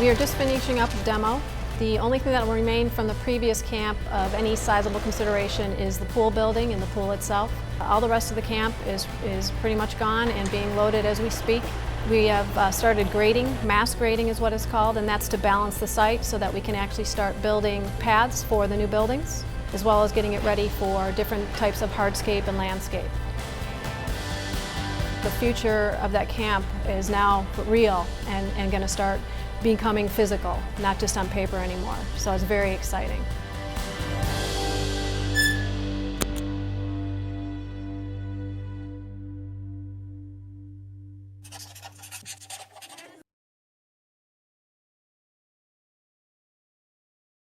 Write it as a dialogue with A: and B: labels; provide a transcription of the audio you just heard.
A: We are just finishing up the demo. The only thing that will remain from the previous camp of any sizable consideration is the pool building and the pool itself. All the rest of the camp is pretty much gone and being loaded as we speak. We have started grading, mass grading is what it's called, and that's to balance the site so that we can actually start building paths for the new buildings, as well as getting it ready for different types of hardscape and landscape. The future of that camp is now real and going to start becoming physical, not just on paper anymore. So it's very exciting.